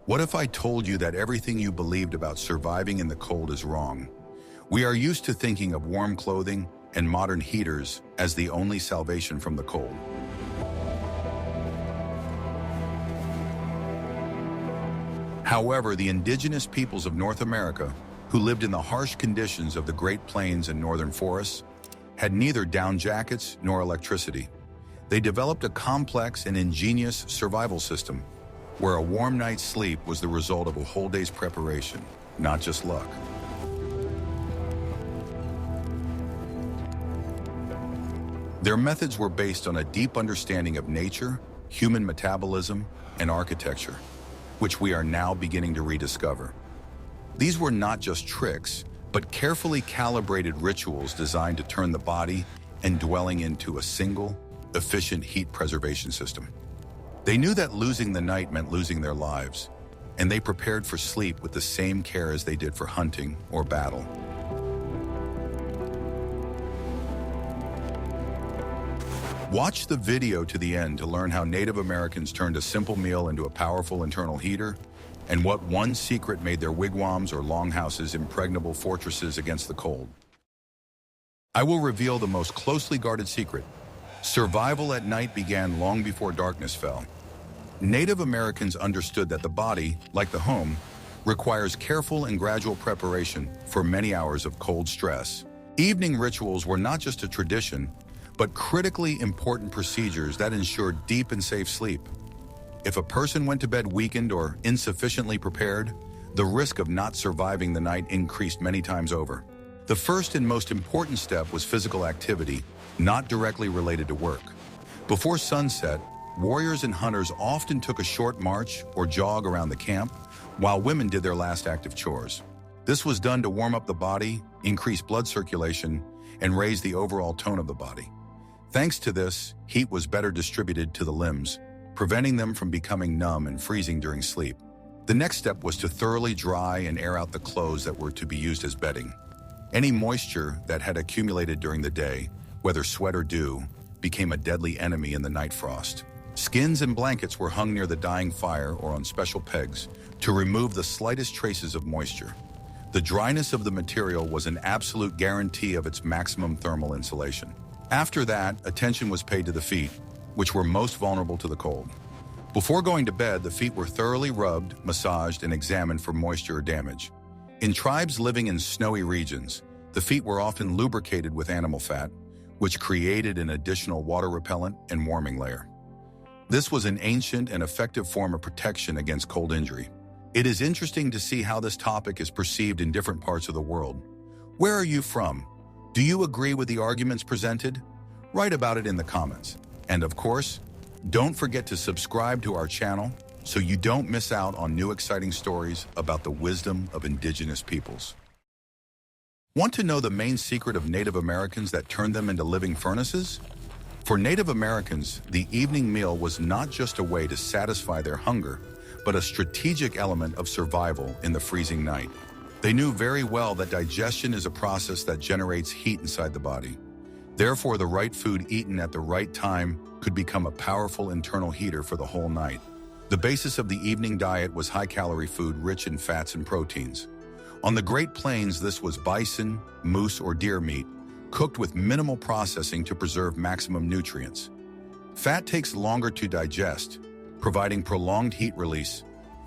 What if I told you that everything you believed about surviving in the cold is wrong? We are used to thinking of warm clothing and modern heaters as the only salvation from the cold. However, the indigenous peoples of North America, who lived in the harsh conditions of the Great Plains and northern forests, had neither down jackets nor electricity. They developed a complex and ingenious survival system where a warm night's sleep was the result of a whole day's preparation, not just luck. Their methods were based on a deep understanding of nature, human metabolism, and architecture, which we are now beginning to rediscover. These were not just tricks, but carefully calibrated rituals designed to turn the body and dwelling into a single, efficient heat preservation system. They knew that losing the night meant losing their lives, and they prepared for sleep with the same care as they did for hunting or battle. Watch the video to the end to learn how Native Americans turned a simple meal into a powerful internal heater, and what one secret made their wigwams or longhouses impregnable fortresses against the cold. I will reveal the most closely guarded secret. Survival at night began long before darkness fell. Native Americans understood that the body, like the home, requires careful and gradual preparation for many hours of cold stress. Evening rituals were not just a tradition, but critically important procedures that ensured deep and safe sleep. If a person went to bed weakened or insufficiently prepared, the risk of not surviving the night increased many times over. The first and most important step was physical activity, not directly related to work. Before sunset, warriors and hunters often took a short march or jog around the camp, while women did their last active chores. This was done to warm up the body, increase blood circulation, and raise the overall tone of the body. Thanks to this, heat was better distributed to the limbs, preventing them from becoming numb and freezing during sleep. The next step was to thoroughly dry and air out the clothes that were to be used as bedding. Any moisture that had accumulated during the day, whether sweat or dew, became a deadly enemy in the night frost. Skins and blankets were hung near the dying fire or on special pegs to remove the slightest traces of moisture. The dryness of the material was an absolute guarantee of its maximum thermal insulation. After that, attention was paid to the feet, which were most vulnerable to the cold. Before going to bed, the feet were thoroughly rubbed, massaged, and examined for moisture or damage. In tribes living in snowy regions, the feet were often lubricated with animal fat, which created an additional water repellent and warming layer. This was an ancient and effective form of protection against cold injury. It is interesting to see how this topic is perceived in different parts of the world. Where are you from? Do you agree with the arguments presented? Write about it in the comments. And of course, don't forget to subscribe to our channel so you don't miss out on new exciting stories about the wisdom of indigenous peoples. Want to know the main secret of Native Americans that turned them into living furnaces? For Native Americans, the evening meal was not just a way to satisfy their hunger, but a strategic element of survival in the freezing night. They knew very well that digestion is a process that generates heat inside the body. Therefore, the right food eaten at the right time could become a powerful internal heater for the whole night. The basis of the evening diet was high-calorie food rich in fats and proteins. On the Great Plains, this was bison, moose, or deer meat, cooked with minimal processing to preserve maximum nutrients. Fat takes longer to digest, providing prolonged heat release,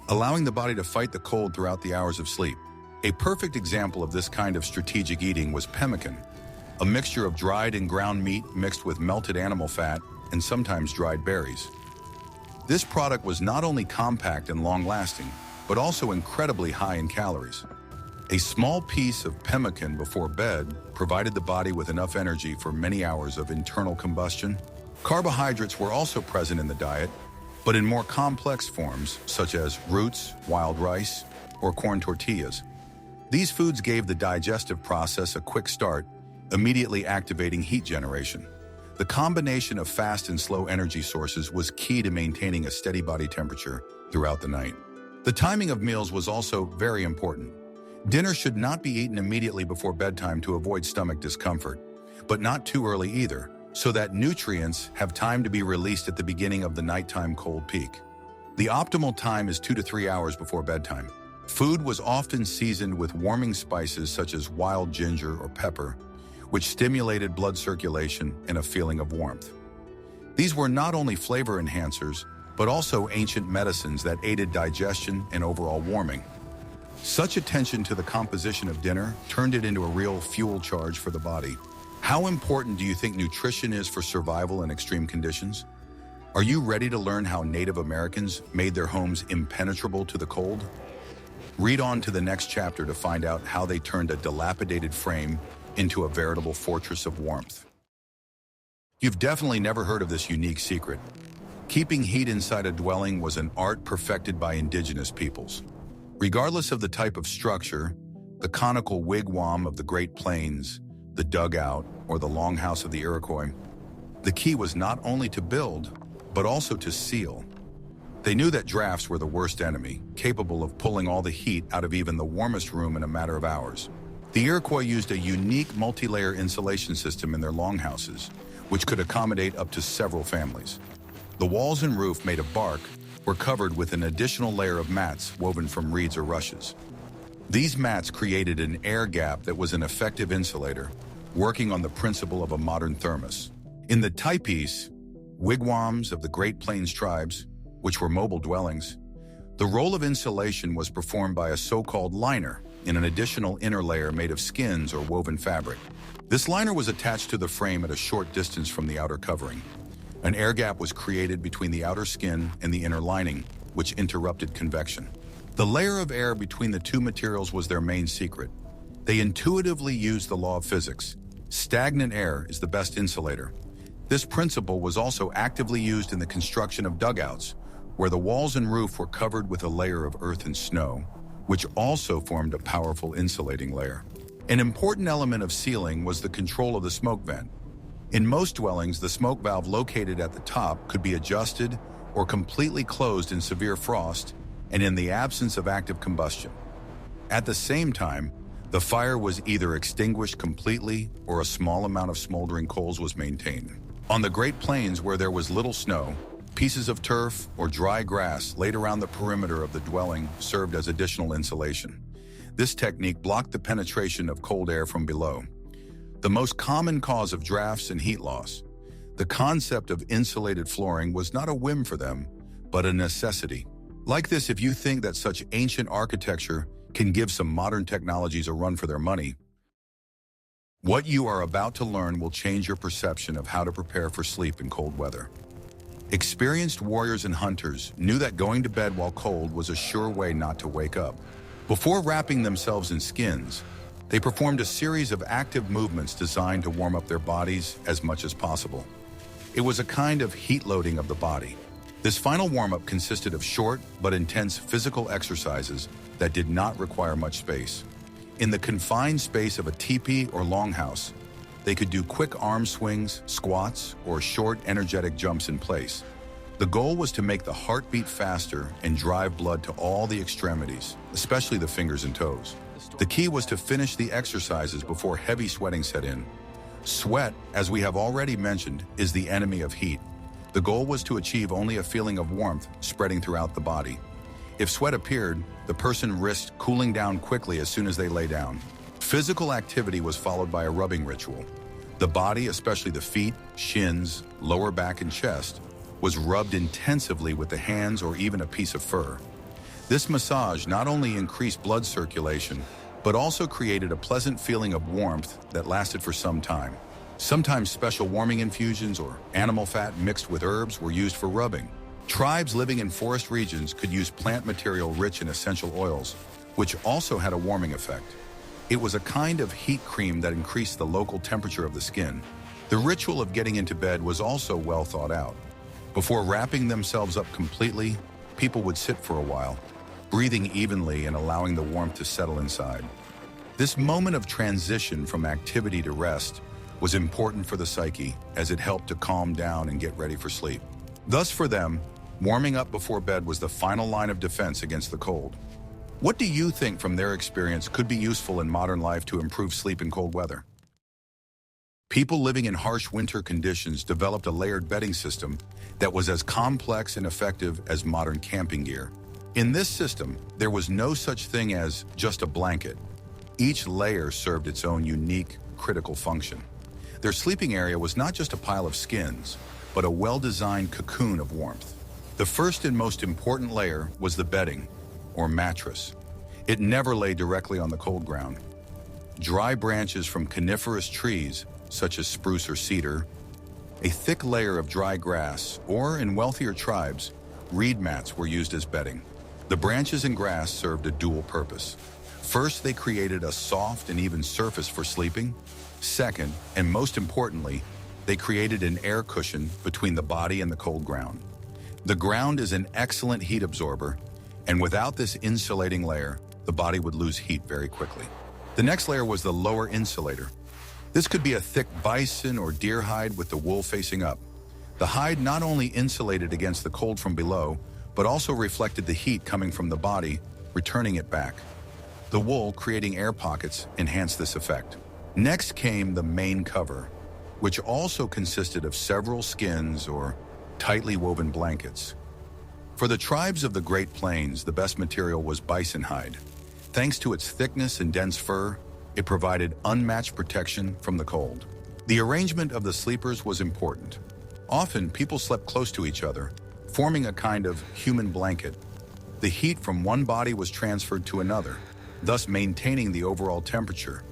allowing the body to fight the cold throughout the hours of sleep. A perfect example of this kind of strategic eating was pemmican, a mixture of dried and ground meat mixed with melted animal fat and sometimes dried berries. This product was not only compact and long-lasting, but also incredibly high in calories. A small piece of pemmican before bed provided the body with enough energy for many hours of internal combustion. Carbohydrates were also present in the diet, but in more complex forms, such as roots, wild rice, or corn tortillas. These foods gave the digestive process a quick start, immediately activating heat generation. The combination of fast and slow energy sources was key to maintaining a steady body temperature throughout the night. The timing of meals was also very important. Dinner should not be eaten immediately before bedtime to avoid stomach discomfort, but not too early either, so that nutrients have time to be released at the beginning of the nighttime cold peak. The optimal time is 2 to 3 hours before bedtime. Food was often seasoned with warming spices such as wild ginger or pepper, which stimulated blood circulation and a feeling of warmth. These were not only flavor enhancers, but also ancient medicines that aided digestion and overall warming. Such attention to the composition of dinner turned it into a real fuel charge for the body. How important do you think nutrition is for survival in extreme conditions? Are you ready to learn how Native Americans made their homes impenetrable to the cold? Read on to the next chapter to find out how they turned a dilapidated frame into a veritable fortress of warmth. You've definitely never heard of this unique secret. Keeping heat inside a dwelling was an art perfected by indigenous peoples. Regardless of the type of structure, the conical wigwam of the Great Plains, the dugout, or the longhouse of the Iroquois, the key was not only to build, but also to seal. They knew that drafts were the worst enemy, capable of pulling all the heat out of even the warmest room in a matter of hours. The Iroquois used a unique multi-layer insulation system in their longhouses, which could accommodate up to several families. The walls and roof, made of bark, were covered with an additional layer of mats woven from reeds or rushes. These mats created an air gap that was an effective insulator, working on the principle of a modern thermos. In the tipis, wigwams of the Great Plains tribes, which were mobile dwellings, the role of insulation was performed by a so-called liner in an additional inner layer made of skins or woven fabric. This liner was attached to the frame at a short distance from the outer covering. An air gap was created between the outer skin and the inner lining, which interrupted convection. The layer of air between the two materials was their main secret. They intuitively used the law of physics. Stagnant air is the best insulator. This principle was also actively used in the construction of dugouts, where the walls and roof were covered with a layer of earth and snow, which also formed a powerful insulating layer. An important element of sealing was the control of the smoke vent. In most dwellings, the smoke valve located at the top could be adjusted or completely closed in severe frost and in the absence of active combustion. At the same time, the fire was either extinguished completely or a small amount of smoldering coals was maintained. On the Great Plains, where there was little snow, pieces of turf or dry grass laid around the perimeter of the dwelling served as additional insulation. This technique blocked the penetration of cold air from below, the most common cause of drafts and heat loss. The concept of insulated flooring was not a whim for them, but a necessity. Like this, if you think that such ancient architecture can give some modern technologies a run for their money, what you are about to learn will change your perception of how to prepare for sleep in cold weather. Experienced warriors and hunters knew that going to bed while cold was a sure way not to wake up. Before wrapping themselves in skins, they performed a series of active movements designed to warm up their bodies as much as possible. It was a kind of heat loading of the body. This final warm-up consisted of short but intense physical exercises that did not require much space. In the confined space of a teepee or longhouse, they could do quick arm swings, squats, or short, energetic jumps in place. The goal was to make the heart beat faster and drive blood to all the extremities, especially the fingers and toes. The key was to finish the exercises before heavy sweating set in. Sweat, as we have already mentioned, is the enemy of heat. The goal was to achieve only a feeling of warmth spreading throughout the body. If sweat appeared, the person risked cooling down quickly as soon as they lay down. Physical activity was followed by a rubbing ritual. The body, especially the feet, shins, lower back, and chest, was rubbed intensively with the hands or even a piece of fur. This massage not only increased blood circulation, but also created a pleasant feeling of warmth that lasted for some time. Sometimes special warming infusions or animal fat mixed with herbs were used for rubbing. Tribes living in forest regions could use plant material rich in essential oils, which also had a warming effect. It was a kind of heat cream that increased the local temperature of the skin. The ritual of getting into bed was also well thought out. Before wrapping themselves up completely, people would sit for a while, breathing evenly and allowing the warmth to settle inside. This moment of transition from activity to rest was important for the psyche, as it helped to calm down and get ready for sleep. Thus, for them, warming up before bed was the final line of defense against the cold. What do you think from their experience could be useful in modern life to improve sleep in cold weather? People living in harsh winter conditions developed a layered bedding system that was as complex and effective as modern camping gear. In this system, there was no such thing as just a blanket. Each layer served its own unique, critical function. Their sleeping area was not just a pile of skins, but a well-designed cocoon of warmth. The first and most important layer was the bedding, or mattress. It never lay directly on the cold ground. Dry branches from coniferous trees, such as spruce or cedar, a thick layer of dry grass, or in wealthier tribes, reed mats were used as bedding. The branches and grass served a dual purpose. First, they created a soft and even surface for sleeping. Second, and most importantly, they created an air cushion between the body and the cold ground. The ground is an excellent heat absorber, and without this insulating layer, the body would lose heat very quickly. The next layer was the lower insulator. This could be a thick bison or deer hide with the wool facing up. The hide not only insulated against the cold from below, but also reflected the heat coming from the body, returning it back. The wool, creating air pockets, enhanced this effect. Next came the main cover, which also consisted of several skins or tightly woven blankets. For the tribes of the Great Plains, the best material was bison hide. Thanks to its thickness and dense fur, it provided unmatched protection from the cold. The arrangement of the sleepers was important. Often, people slept close to each other, forming a kind of human blanket. The heat from one body was transferred to another, thus maintaining the overall temperature.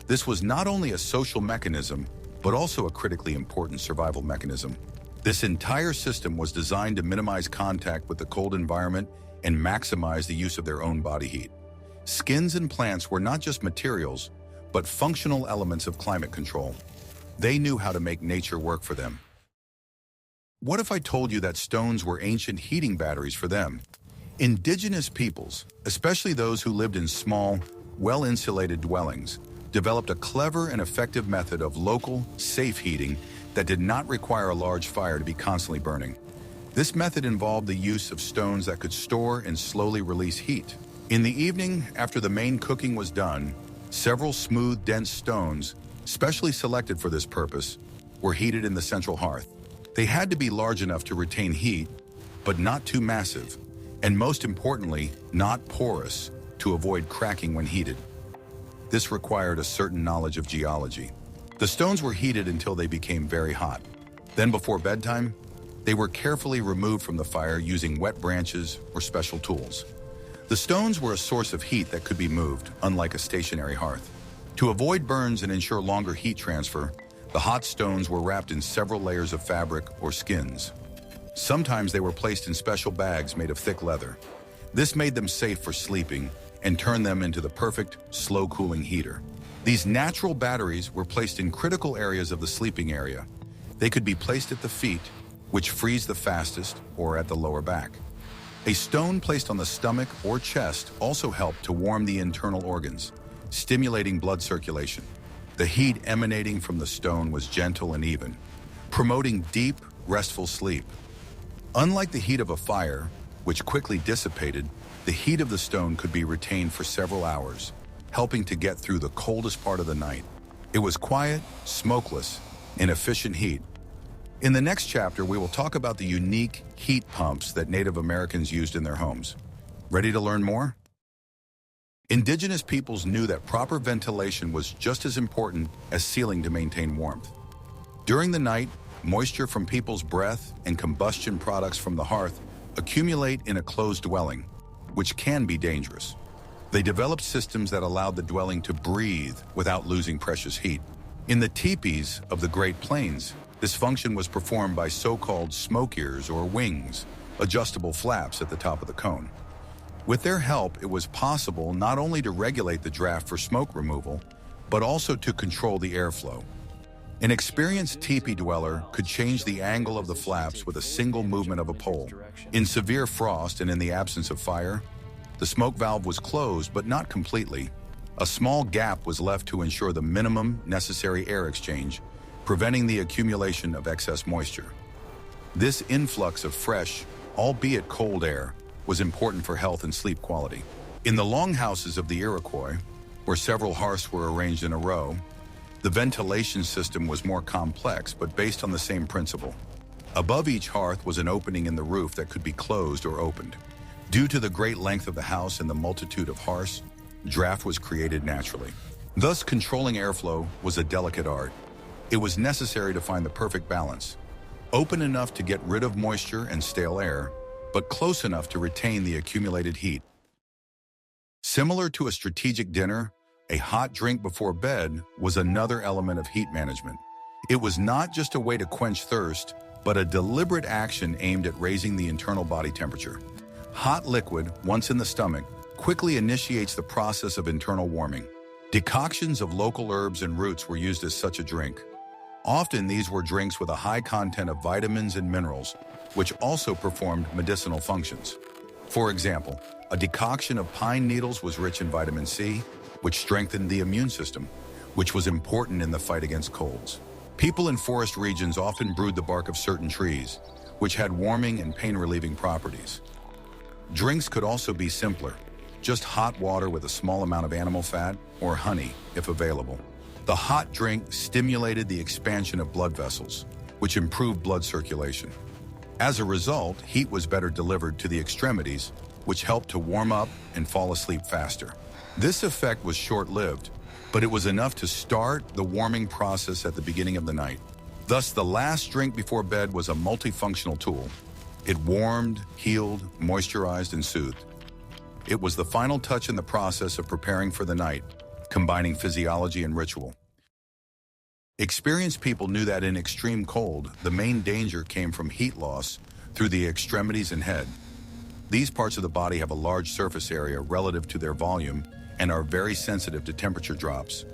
This was not only a social mechanism, but also a critically important survival mechanism. This entire system was designed to minimize contact with the cold environment and maximize the use of their own body heat. Skins and plants were not just materials, but functional elements of climate control. They knew how to make nature work for them. What if I told you that stones were ancient heating batteries for them? Indigenous peoples, especially those who lived in small, well-insulated dwellings, developed a clever and effective method of local, safe heating that did not require a large fire to be constantly burning. This method involved the use of stones that could store and slowly release heat. In the evening, after the main cooking was done, several smooth, dense stones, specially selected for this purpose, were heated in the central hearth. They had to be large enough to retain heat, but not too massive, and most importantly, not porous to avoid cracking when heated. This required a certain knowledge of geology. The stones were heated until they became very hot. Then before bedtime, they were carefully removed from the fire using wet branches or special tools. The stones were a source of heat that could be moved, unlike a stationary hearth. To avoid burns and ensure longer heat transfer, the hot stones were wrapped in several layers of fabric or skins. Sometimes they were placed in special bags made of thick leather. This made them safe for sleeping and turned them into the perfect, slow-cooling heater. These natural batteries were placed in critical areas of the sleeping area. They could be placed at the feet, which freeze the fastest, or at the lower back. A stone placed on the stomach or chest also helped to warm the internal organs, stimulating blood circulation. The heat emanating from the stone was gentle and even, promoting deep, restful sleep. Unlike the heat of a fire, which quickly dissipated, the heat of the stone could be retained for several hours, helping to get through the coldest part of the night. It was quiet, smokeless, and efficient heat. In the next chapter, we will talk about the unique heat pumps that Native Americans used in their homes. Ready to learn more? Indigenous peoples knew that proper ventilation was just as important as sealing to maintain warmth. During the night, moisture from people's breath and combustion products from the hearth accumulate in a closed dwelling, which can be dangerous. They developed systems that allowed the dwelling to breathe without losing precious heat. In the tipis of the Great Plains, this function was performed by so-called smoke ears or wings, adjustable flaps at the top of the cone. With their help, it was possible not only to regulate the draft for smoke removal, but also to control the airflow. An experienced teepee dweller could change the angle of the flaps with a single movement of a pole. In severe frost and in the absence of fire, the smoke valve was closed, but not completely. A small gap was left to ensure the minimum necessary air exchange, preventing the accumulation of excess moisture. This influx of fresh, albeit cold air, was important for health and sleep quality. In the longhouses of the Iroquois, where several hearths were arranged in a row, The ventilation system was more complex, but based on the same principle. Above each hearth was an opening in the roof that could be closed or opened. Due to the great length of the house and the multitude of hearths, draft was created naturally. Thus, controlling airflow was a delicate art. It was necessary to find the perfect balance. Open enough to get rid of moisture and stale air, but close enough to retain the accumulated heat. Similar to a strategic dinner, a hot drink before bed was another element of heat management. It was not just a way to quench thirst, but a deliberate action aimed at raising the internal body temperature. Hot liquid, once in the stomach, quickly initiates the process of internal warming. Decoctions of local herbs and roots were used as such a drink. Often these were drinks with a high content of vitamins and minerals, which also performed medicinal functions. For example, a decoction of pine needles was rich in vitamin C, which strengthened the immune system, which was important in the fight against colds. People in forest regions often brewed the bark of certain trees, which had warming and pain-relieving properties. Drinks could also be simpler, just hot water with a small amount of animal fat or honey, if available. The hot drink stimulated the expansion of blood vessels, which improved blood circulation. As a result, heat was better delivered to the extremities, which helped to warm up and fall asleep faster. This effect was short-lived, but it was enough to start the warming process at the beginning of the night. Thus, the last drink before bed was a multifunctional tool. It warmed, healed, moisturized, and soothed. It was the final touch in the process of preparing for the night, combining physiology and ritual. Experienced people knew that in extreme cold, the main danger came from heat loss through the extremities and head. These parts of the body have a large surface area relative to their volume and are very sensitive to temperature drops.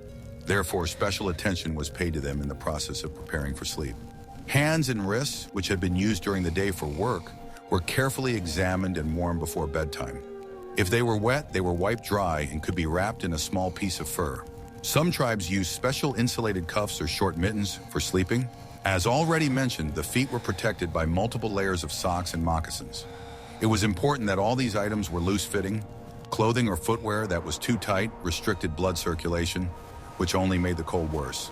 Therefore, special attention was paid to them in the process of preparing for sleep. Hands and wrists, which had been used during the day for work, were carefully examined and warmed before bedtime. If they were wet, they were wiped dry and could be wrapped in a small piece of fur. Some tribes used special insulated cuffs or short mittens for sleeping. As already mentioned, the feet were protected by multiple layers of socks and moccasins. It was important that all these items were loose-fitting. Clothing or footwear that was too tight restricted blood circulation, which only made the cold worse.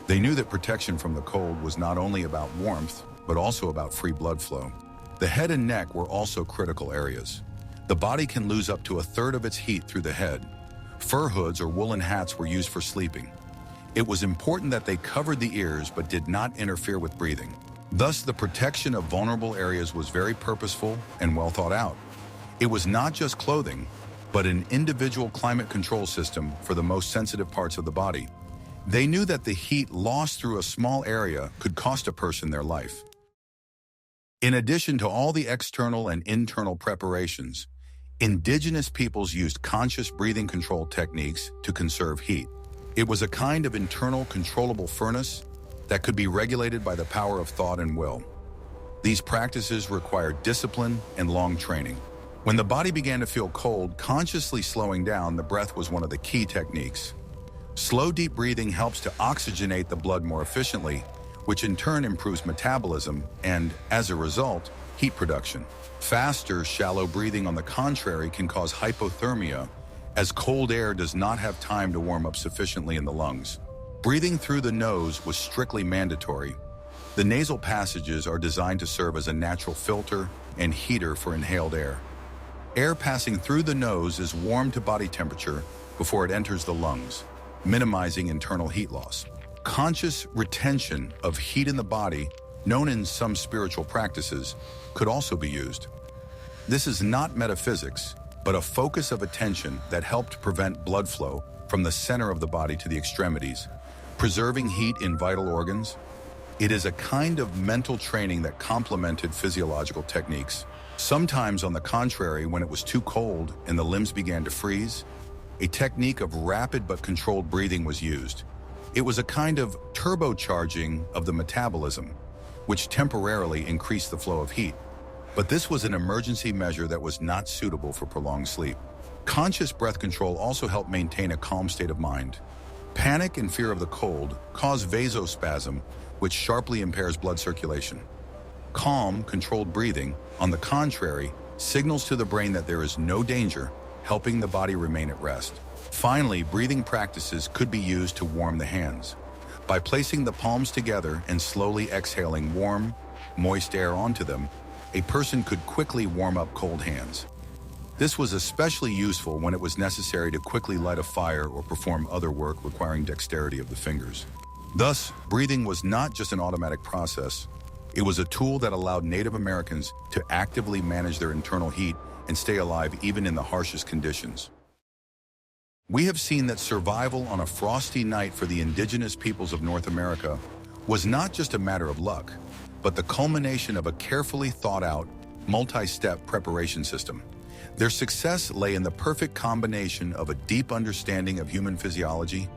They knew that protection from the cold was not only about warmth, but also about free blood flow. The head and neck were also critical areas. The body can lose up to a third of its heat through the head. Fur hoods or woolen hats were used for sleeping. It was important that they covered the ears but did not interfere with breathing. Thus, the protection of vulnerable areas was very purposeful and well thought out. It was not just clothing, but an individual climate control system for the most sensitive parts of the body. They knew that the heat lost through a small area could cost a person their life. In addition to all the external and internal preparations, indigenous peoples used conscious breathing control techniques to conserve heat. It was a kind of internal controllable furnace that could be regulated by the power of thought and will. These practices required discipline and long training. When the body began to feel cold, consciously slowing down the breath was one of the key techniques. Slow, deep breathing helps to oxygenate the blood more efficiently, which in turn improves metabolism and, as a result, heat production. Faster, shallow breathing, on the contrary, can cause hypothermia, as cold air does not have time to warm up sufficiently in the lungs. Breathing through the nose was strictly mandatory. The nasal passages are designed to serve as a natural filter and heater for inhaled air. Air passing through the nose is warmed to body temperature before it enters the lungs, minimizing internal heat loss. Conscious retention of heat in the body, known in some spiritual practices, could also be used. This is not metaphysics, but a focus of attention that helped prevent blood flow from the center of the body to the extremities, preserving heat in vital organs. It is a kind of mental training that complemented physiological techniques. Sometimes, on the contrary, when it was too cold and the limbs began to freeze, a technique of rapid but controlled breathing was used. It was a kind of turbocharging of the metabolism, which temporarily increased the flow of heat. But this was an emergency measure that was not suitable for prolonged sleep. Conscious breath control also helped maintain a calm state of mind. Panic and fear of the cold cause vasospasm, which sharply impairs blood circulation. Calm, controlled breathing, on the contrary, signals to the brain that there is no danger, helping the body remain at rest. Finally, breathing practices could be used to warm the hands. By placing the palms together and slowly exhaling warm, moist air onto them, a person could quickly warm up cold hands. This was especially useful when it was necessary to quickly light a fire or perform other work requiring dexterity of the fingers. Thus, breathing was not just an automatic process. It was a tool that allowed Native Americans to actively manage their internal heat and stay alive even in the harshest conditions. We have seen that survival on a frosty night for the indigenous peoples of North America was not just a matter of luck, but the culmination of a carefully thought-out, multi-step preparation system. Their success lay in the perfect combination of a deep understanding of human physiology,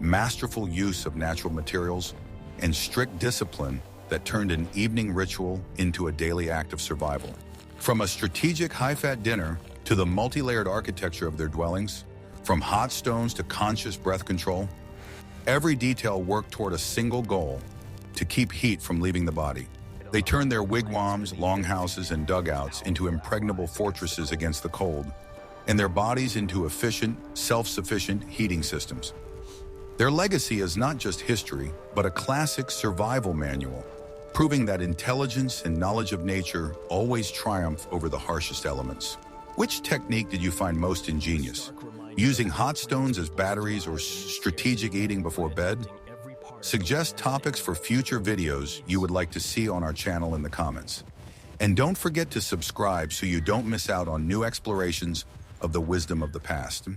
masterful use of natural materials, and strict discipline that turned an evening ritual into a daily act of survival. From a strategic high-fat dinner to the multi-layered architecture of their dwellings, from hot stones to conscious breath control, every detail worked toward a single goal: to keep heat from leaving the body. They turned their wigwams, longhouses, and dugouts into impregnable fortresses against the cold, and their bodies into efficient, self-sufficient heating systems. Their legacy is not just history, but a classic survival manual, proving that intelligence and knowledge of nature always triumph over the harshest elements. Which technique did you find most ingenious? Using hot stones as batteries or strategic eating before bed? Suggest topics for future videos you would like to see on our channel in the comments. And don't forget to subscribe so you don't miss out on new explorations of the wisdom of the past.